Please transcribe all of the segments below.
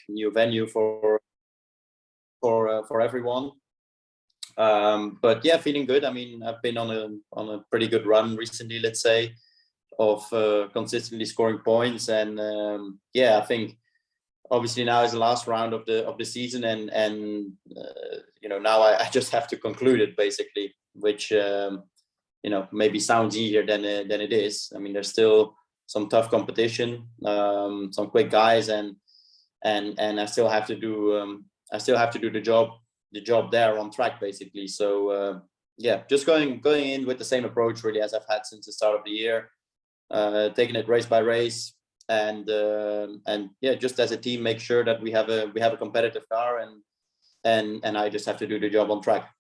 new venue for everyone. But yeah, feeling good. I mean, I've been on a pretty good run recently, let's say, of consistently scoring points, and I think obviously now is the last round of the season, and now I just have to conclude it basically, which maybe sounds easier than it is. I mean, there's still some tough competition, some quick guys, and I still have to do the job there on track basically. So just going in with the same approach really as I've had since the start of the year, taking it race by race, and just as a team make sure that we have a competitive car, and I just have to do the job on track.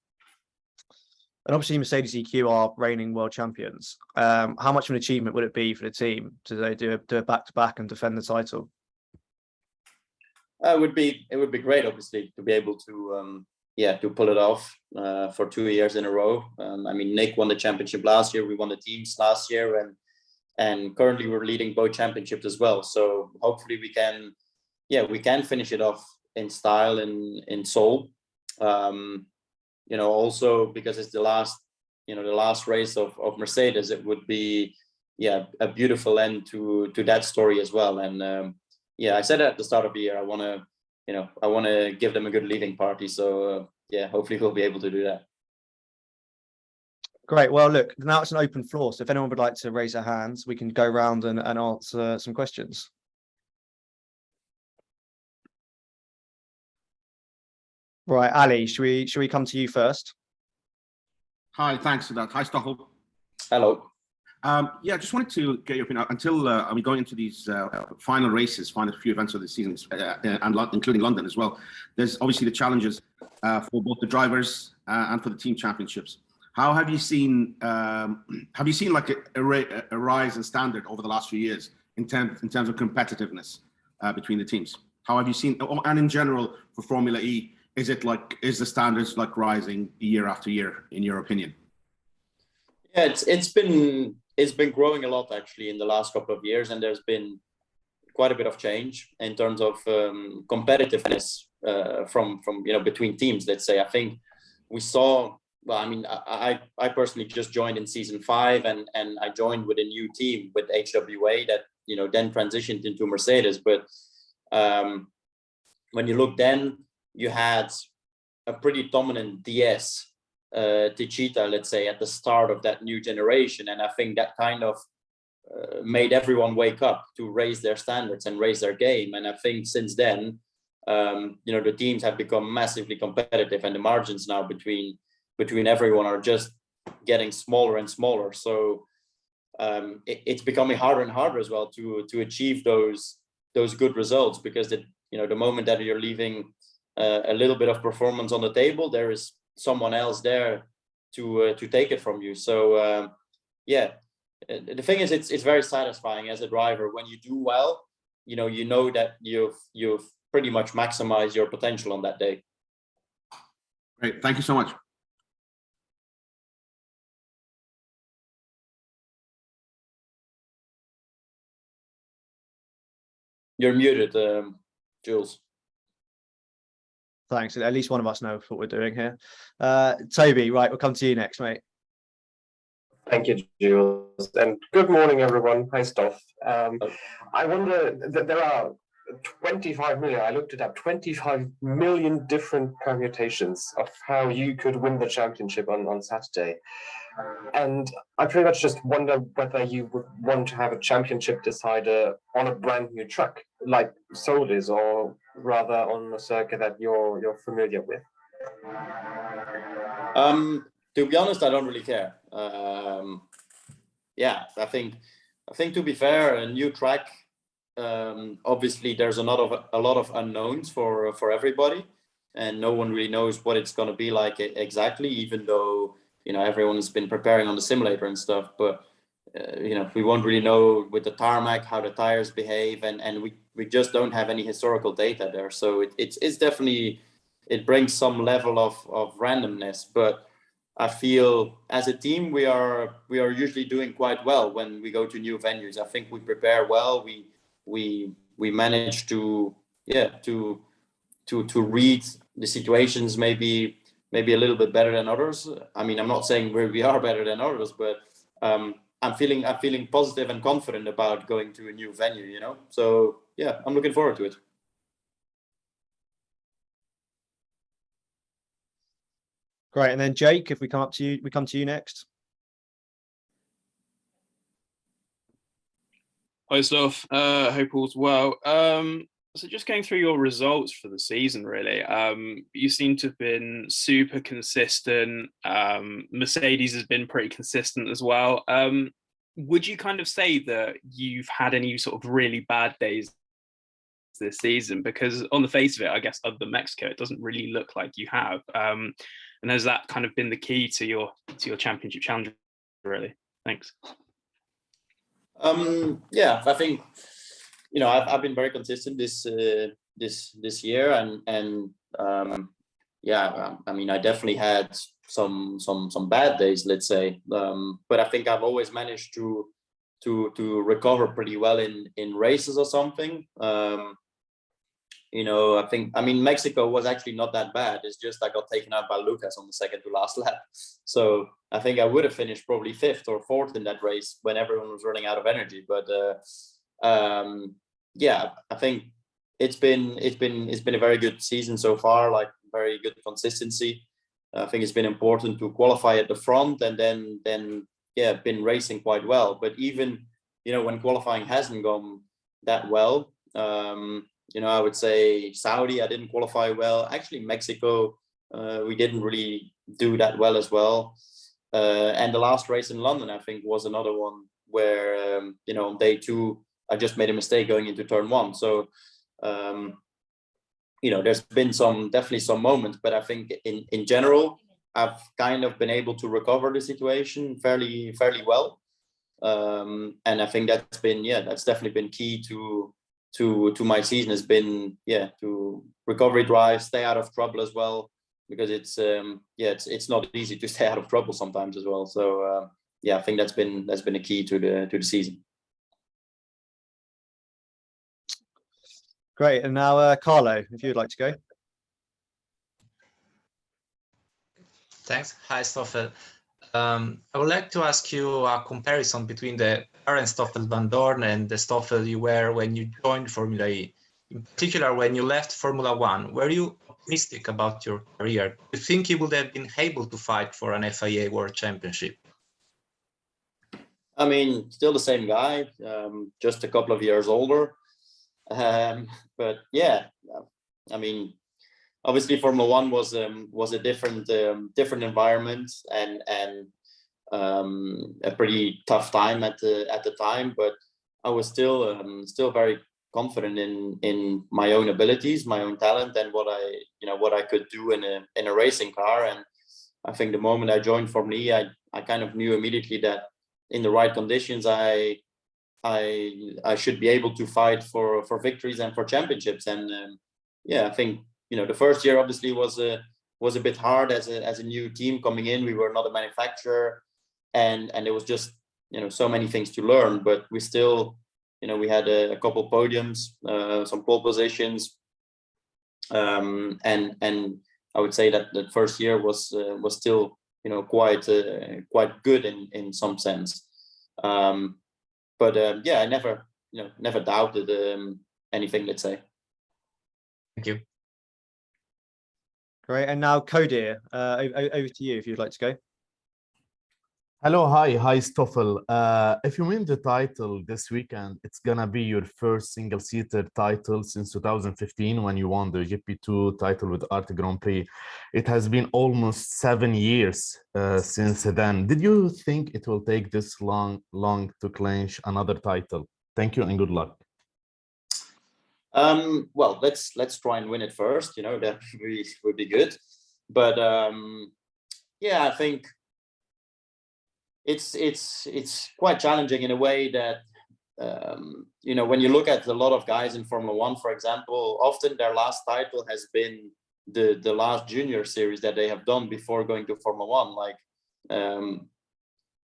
And obviously Mercedes EQ are reigning world champions. How much of an achievement would it be for the team to do a back-to-back and defend the title? It would be great, obviously, to be able to pull it off for 2 years in a row. I mean, Nick won the championship last year. We won the teams last year, and currently we're leading both championships as well. So hopefully we can finish it off in style in Seoul. Also because it's the last race of Mercedes, it would be a beautiful end to that story as well. And I said at the start of the year, I want to give them a good leaving party. So hopefully we'll be able to do that. Great. Well, look, now it's an open floor. So if anyone would like to raise their hands, we can go around and answer some questions. Right, Ali, should we come to you first? Hi, thanks for that. Hi, Stoffel. Hello. Just wanted to get your opinion until we going into these final races, final few events of the season, and including London as well. There's obviously the challenges for both the drivers and for the team championships. How have you seen like a rise in standard over the last few years in terms of competitiveness between the teams? How have you seen, and in general for Formula E, is the standards like rising year after year in your opinion? Yeah, it's been growing a lot actually in the last couple of years, and there's been quite a bit of change in terms of competitiveness from between teams. Let's say I think we saw. Well, I mean, I personally just joined in season 5, and I joined with a new team with HWA that then transitioned into Mercedes. But when you look then, you had a pretty dominant DS Techeetah, let's say, at the start of that new generation, and I think that kind of made everyone wake up to raise their standards and raise their game. And I think since then, the teams have become massively competitive, and the margins now between everyone are just getting smaller and smaller. So it's becoming harder and harder as well to achieve those good results, because the moment that you're leaving a little bit of performance on the table, there is someone else there to take it from you. So the thing is, it's very satisfying as a driver when you do well. You know that you've pretty much maximized your potential on that day. Great, thank you so much. You're muted, Jules. Thanks. At least one of us knows what we're doing here. Toby, right, we'll come to you next, mate. Thank you, Jules. And good morning, everyone. Hi, Stoff. I wonder that there are 25 million, I looked it up, 25 million different permutations of how you could win the championship on Saturday. And I pretty much just wonder whether you would want to have a championship decider on a brand new track, like Seoul is, or rather on a circuit that you're familiar with. To be honest, I don't really care. I think to be fair, a new track, obviously there's a lot of unknowns for everybody, and no one really knows what it's going to be like exactly, even though everyone has been preparing on the simulator and stuff. But we won't really know with the tarmac how the tires behave, and we just don't have any historical data there. So it's definitely, it brings some level of randomness. But I feel as a team we are usually doing quite well when we go to new venues. I think we prepare well. We manage to yeah, to read the situations maybe a little bit better than others. I mean, I'm not saying we are better than others, but I'm feeling positive and confident about going to a new venue, you know. So yeah, I'm looking forward to it. Great. And then Jake, if we come to you next. Hi, Stoff. Hope all's well. So just going through your results for the season, really, you seem to have been super consistent. Mercedes has been pretty consistent as well. Would you kind of say that you've had any sort of really bad days this season? Because on the face of it, I guess other than Mexico, it doesn't really look like you have. And has that kind of been the key to your championship challenge, really? Thanks. Yeah, I think, you know, I've been very consistent this year, and yeah, I mean, I definitely had some bad days, let's say, but I think I've always managed to recover pretty well in races or something. You know, I mean, Mexico was actually not that bad. It's just I got taken out by Lucas on the second to last lap. So I think I would have finished probably 5th or 4th in that race when everyone was running out of energy. But yeah, I think it's been a very good season so far, like very good consistency. I think it's been important to qualify at the front, and then yeah, been racing quite well. But even, you know, when qualifying hasn't gone that well, you know, I would say Saudi, I didn't qualify well. Actually, Mexico, we didn't really do that well as well. And the last race in London, I think, was another one where, you know, on day 2, I just made a mistake going into turn 1. So, you know, there's been definitely some moments, but I think in general, I've kind of been able to recover the situation fairly well. And I think that's definitely been key to my season, has been, yeah, to recovery drive, stay out of trouble as well, because it's not easy to stay out of trouble sometimes as well. So yeah, I think that's been a key to the season. Great. And now Carlo, if you'd like to go. Thanks. Hi, Stoffel. I would like to ask you a comparison between the current Stoffel Vandoorne and the Stoffel you were when you joined Formula E. In particular, when you left Formula One, were you optimistic about your career? Do you think you would have been able to fight for an FIA World Championship? I mean, still the same guy, just a couple of years older. But yeah, I mean, obviously Formula One was a different environment and a pretty tough time at the time. But I was still very confident in my own abilities, my own talent, and what I could do in a racing car. And I think the moment I joined Formula E, I kind of knew immediately that in the right conditions, I should be able to fight for victories and for championships. And yeah, I think, you know, the first year obviously was a bit hard as a new team coming in. We were not a manufacturer, and there was just, you know, so many things to learn. But we still, you know, we had a couple podiums, some pole positions, and I would say that the first year was still, you know, quite good in some sense. But yeah, I never doubted anything, let's say. Thank you. Great. And now Kodir, over to you if you'd like to go. Hello, hi, Stoffel. If you win the title this weekend, it's gonna be your first single-seater title since 2015 when you won the GP2 title with Arte Grand Prix. It has been almost 7 years since then. Did you think it will take this long to clinch another title? Thank you and good luck. Well, let's try and win it first. You know, that would be good. But yeah, I think it's quite challenging in a way that you know, when you look at a lot of guys in Formula One, for example, often their last title has been the last junior series that they have done before going to Formula One. Like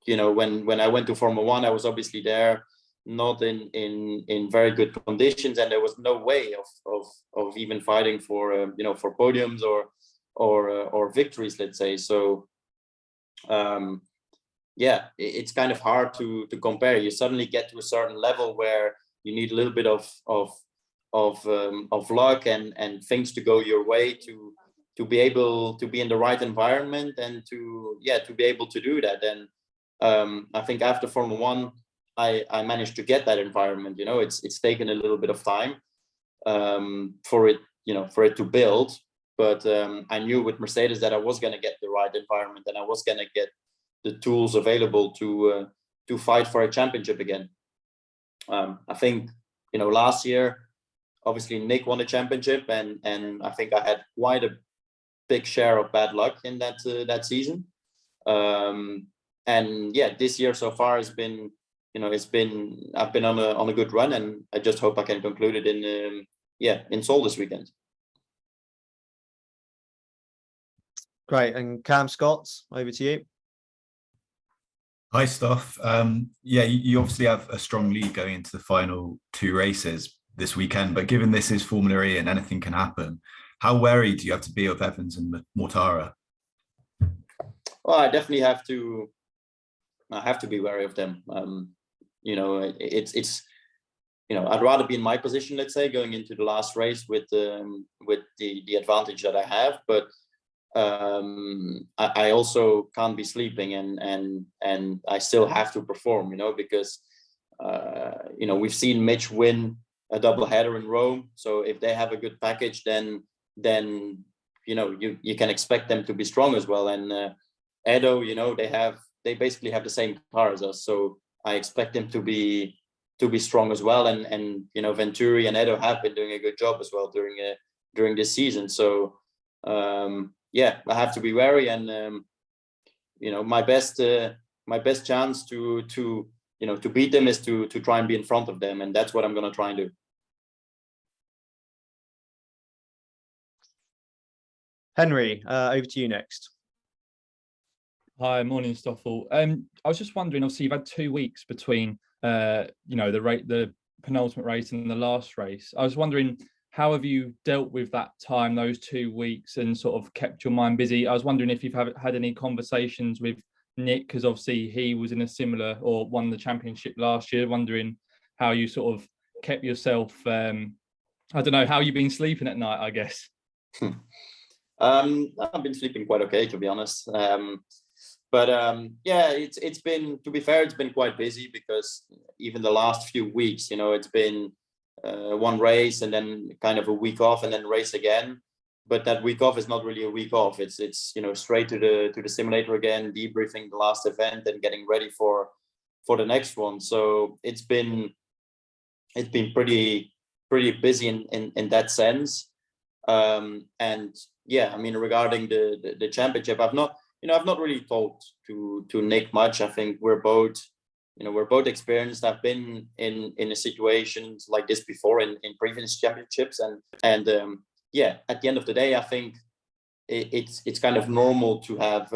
you know, when I went to Formula One, I was obviously there not in very good conditions, and there was no way of even fighting for for podiums or victories, let's say. So yeah, it's kind of hard to compare. You suddenly get to a certain level where you need a little bit of luck and things to go your way to be able to be in the right environment and to be able to do that. And I think after Formula One, I managed to get that environment. It's taken a little bit of time for it to build, but I knew with Mercedes that I was going to get the right environment and I was going to get the tools available to fight for a championship again. I think last year, obviously Nick won the championship, and I think I had quite a big share of bad luck in that season. And yeah, this year so far has been, I've been on a good run, and I just hope I can conclude it in Seoul this weekend. Great. And Cam Scott, over to you. Hi, Stoff. Yeah, you obviously have a strong lead going into the final two races this weekend, but given this is Formula E and anything can happen, how wary do you have to be of Evans and Mortara? Well, I definitely have to be wary of them. It's I'd rather be in my position, let's say, going into the last race with the advantage that I have, but I also can't be sleeping and I still have to perform, because we've seen Mitch win a double header in Rome. So if they have a good package, then you can expect them to be strong as well. And Edo, they basically have the same car as us, so I expect them to be strong as well. And Venturi and Edo have been doing a good job as well during this season. So yeah, I have to be wary, and my best chance to beat them is to try and be in front of them, and that's what I'm going to try and do. Henry, over to you next. Hi, morning, Stoffel. I was just wondering, obviously you've had 2 weeks between the penultimate race and the last race. I was wondering, how have you dealt with that time, those 2 weeks, and sort of kept your mind busy? I was wondering if you've had any conversations with Nick, because obviously he was in a similar, or won the championship last year, wondering how you sort of kept yourself, I don't know, how you've been sleeping at night, I guess. I've been sleeping quite okay, to be honest. But yeah, it's been, to be fair, it's been quite busy, because even the last few weeks, it's been one race and then kind of a week off and then race again. But that week off is not really a week off. It's straight to the simulator again, debriefing the last event and getting ready for the next one. So it's been pretty busy in that sense. And yeah, I mean, regarding the championship, I've not really talked to Nick much. I think we're both experienced. I've been in a situations like this before in previous championships, and yeah, at the end of the day, I think it's kind of normal to have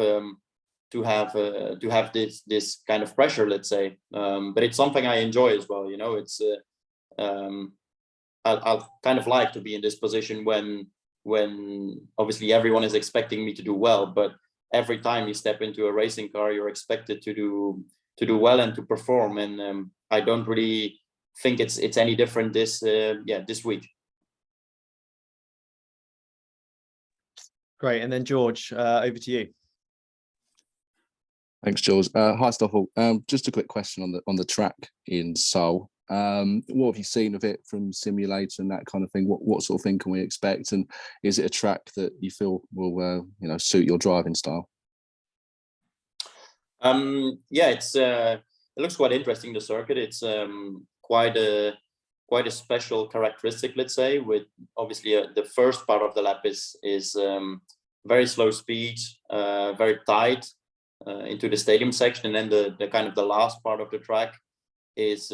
this kind of pressure, let's say. But it's something I enjoy as well. It's I'll kind of like to be in this position when obviously everyone is expecting me to do well, but every time you step into a racing car, you're expected to do well and to perform. And I don't really think it's any different this week. Great. And then George, over to you. Thanks, George. Hi, Stoffel. Just a quick question on the track in Seoul. What have you seen of it from simulator and that kind of thing? What sort of thing can we expect? And is it a track that you feel will suit your driving style? Yeah, it looks quite interesting, the circuit. It's quite a special characteristic, let's say, with obviously the first part of the lap is very slow speed, very tight into the stadium section, and then the kind of the last part of the track is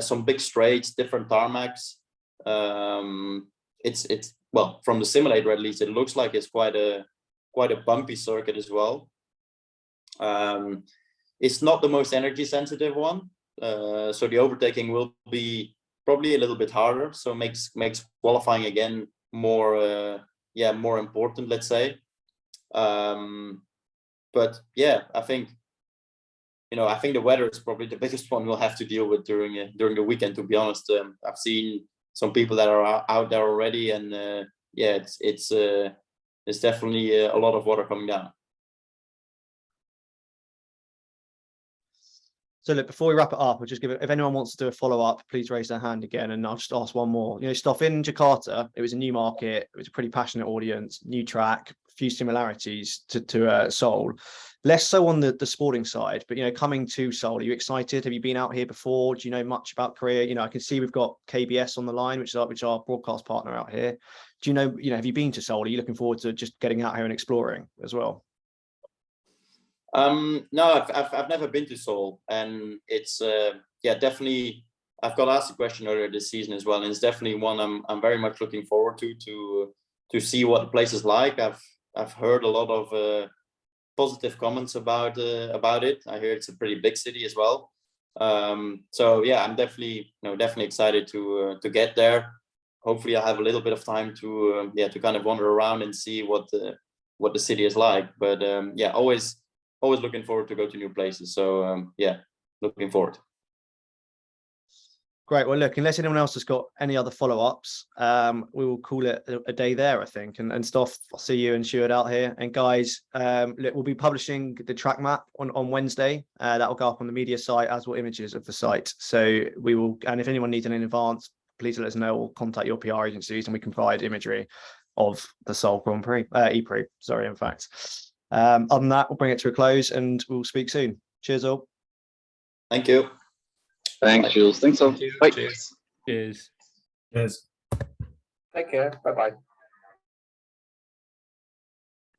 some big straights, different tarmacs. It's well, from the simulator at least, it looks like it's quite a bumpy circuit as well. It's not the most energy sensitive one, so the overtaking will be probably a little bit harder. So makes qualifying again more more important, let's say. But yeah, I think the weather is probably the biggest one we'll have to deal with during the weekend. To be honest, I've seen some people that are out there already, and it's definitely a lot of water coming down. So look, before we wrap it up, I'll just give it, if anyone wants to do a follow-up, please raise their hand again, and I'll just ask one more. Stoff, in Jakarta, it was a new market, it was a pretty passionate audience, new track, a few similarities to Seoul. Less so on the sporting side, but coming to Seoul, are you excited? Have you been out here before? Do you know much about Korea? I can see we've got KBS on the line, which is our broadcast partner out here. Do you know, have you been to Seoul? Are you looking forward to just getting out here and exploring as well? No, I've never been to Seoul, and it's definitely, I've got asked a question earlier this season as well, and it's definitely one I'm very much looking forward to see what the place is like. I've heard a lot of positive comments about it. I hear it's a pretty big city as well. So yeah, I'm definitely excited to get there. Hopefully I'll have a little bit of time to kind of wander around and see what the city is like. But always looking forward to go to new places. So looking forward. Great. Well, look, unless anyone else has got any other follow-ups, we will call it a day there, I think. And Stoff, I'll see you and Stuart out here. And guys, look, we'll be publishing the track map on Wednesday. That will go up on the media site, as will images of the site. So we will, and if anyone needs it in advance, please let us know, or contact your PR agencies, and we can provide imagery of the Seoul Grand Prix, E-Prix, sorry, in fact. Other than that, we'll bring it to a close, and we'll speak soon. Cheers all. Thank you. Thanks, Jules. Thanks all. Thank you. Bye. Cheers. Cheers. Cheers. Take care. Bye bye.